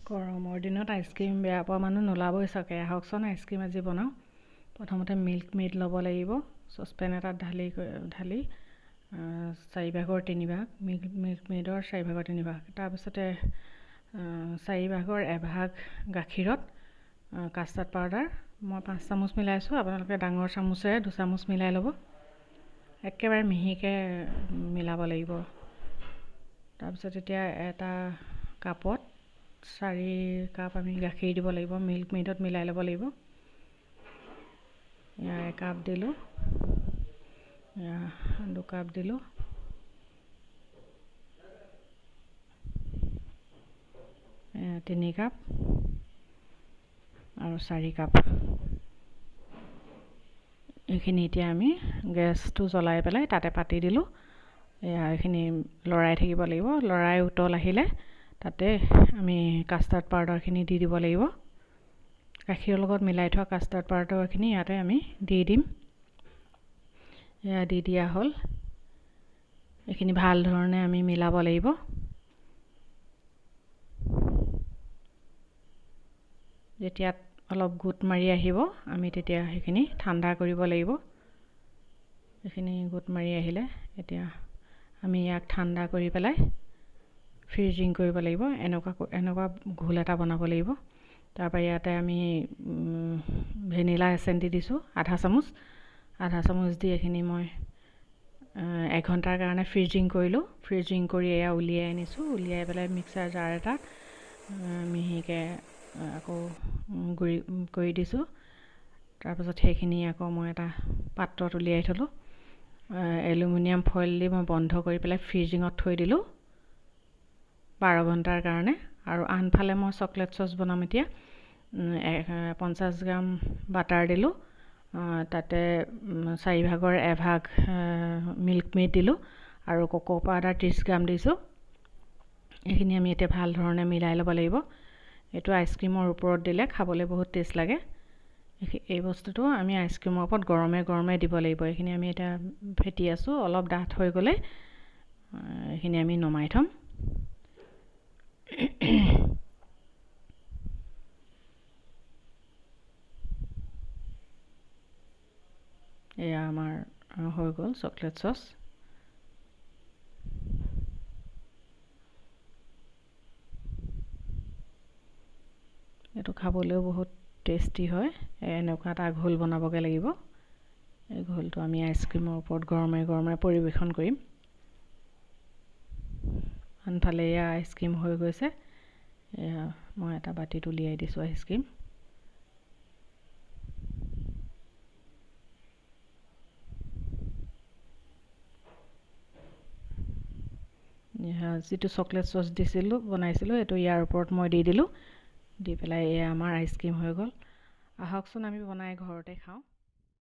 গৰমৰ দিনত আইচক্ৰীম বেয়া পোৱা মানুহ নোলাবই চাগে। আহকচোন আইচক্ৰীম আজি বনাওঁ। প্ৰথমতে মিল্ক মেড ল'ব লাগিব। চচপেন এটাত ঢালি 4/3 3 ভাগ মিল্ক মেডৰ 4/3 3 ভাগ। তাৰপিছতে 4/4 1 ভাগ গাখীৰত কাষ্টাৰ্ড পাউডাৰ মই 5 চামুচ মিলাইছোঁ। আপোনালোকে ডাঙৰ চামুচেৰে 2 চামুচ মিলাই ল'ব। একেবাৰে মিহিকৈ মিলাব লাগিব। তাৰপিছত এতিয়া এটা কাপত 4 কাপ আমি গাখীৰ দিব লাগিব। মিল্ক মেডত মিলাই ল'ব লাগিব। 1 কাপ দিলোঁ, 2 কাপ দিলোঁ, 3 কাপ আৰু 4 কাপ। এইখিনি এতিয়া আমি গেছটো জ্বলাই পেলাই তাতে পাতি দিলোঁ। এইখিনি লৰাই থাকিব লাগিব। লৰাই উতল আহিলে তাতে আমি কাষ্টাৰ্ড পাউডাৰখিনি দি দিব লাগিব। গাখীৰৰ লগত মিলাই থোৱা কাষ্টাৰ্ড পাউডাৰখিনি ইয়াতে আমি দি দিম। এয়া দি দিয়া হ'ল। এইখিনি ভাল ধৰণে আমি মিলাব লাগিব। যেতিয়া অলপ গোট মাৰি আহিব আমি তেতিয়া সেইখিনি ঠাণ্ডা কৰিব লাগিব। এইখিনি গোট মাৰি আহিলে এতিয়া আমি ইয়াক ঠাণ্ডা কৰি পেলাই ফ্ৰিজিং কৰিব লাগিব। এনেকুৱা ঘোল এটা বনাব লাগিব। তাৰপৰা ইয়াতে আমি ভেনিলা এচেন্স দি দিছোঁ আধা চামুচ দি এইখিনি মই 1 ঘণ্টাৰ কাৰণে ফ্ৰিজিং কৰিলোঁ। ফ্ৰিজিং কৰি এয়া উলিয়াই আনিছোঁ। উলিয়াই পেলাই মিক্সাৰ জাৰ এটাত মিহিকৈ আকৌ গুড়ি কৰি দিছোঁ। তাৰপিছত সেইখিনি আকৌ মই এটা পাত্ৰত উলিয়াই থ'লোঁ। এলুমিনিয়াম ফইল দি মই বন্ধ কৰি পেলাই ফ্ৰিজিঙত থৈ দিলোঁ 12 ঘণ্টাৰ কাৰণে। আৰু আনফালে মই চকলেট চচ বনাম। এতিয়া 50 গ্ৰাম বাটাৰ দিলোঁ। তাতে 4/4 1 ভাগ মিল্ক মেড দিলোঁ আৰু কোকো পাউডাৰ 30 গ্ৰাম দিছোঁ। এইখিনি আমি এতিয়া ভাল ধৰণে মিলাই ল'ব লাগিব। এইটো আইচক্ৰীমৰ ওপৰত দিলে খাবলৈ বহুত টেষ্ট লাগে। এই বস্তুটো আমি আইচক্ৰীমৰ ওপৰত গৰমে দিব লাগিব। এইখিনি আমি এতিয়া ফেটি আছোঁ। অলপ ডাঠ হৈ গ'লে এইখিনি আমি নমাই থ'ম। এয়া আমাৰ হৈ গ'ল চকলেট চচ। এইটো খাবলৈও বহুত টেষ্টি হয়। এনেকুৱা এটা ঘোল বনাবগৈ লাগিব। এই ঘোলটো আমি আইচক্ৰীমৰ ওপৰত গৰমে পৰিৱেশন কৰিম। আনফালে এয়া আইচক্ৰীম হৈ গৈছে। এয়া মই এটা বাতিত উলিয়াই দিছোঁ আইচক্ৰীম। যিটো চকলেট চচ বনাইছিলোঁ এইটো ইয়াৰ ওপৰত মই দি দিলোঁ। দি পেলাই এয়া আমাৰ আইচক্ৰীম হৈ গ'ল। আহকচোন আমি বনাই ঘৰতে খাওঁ।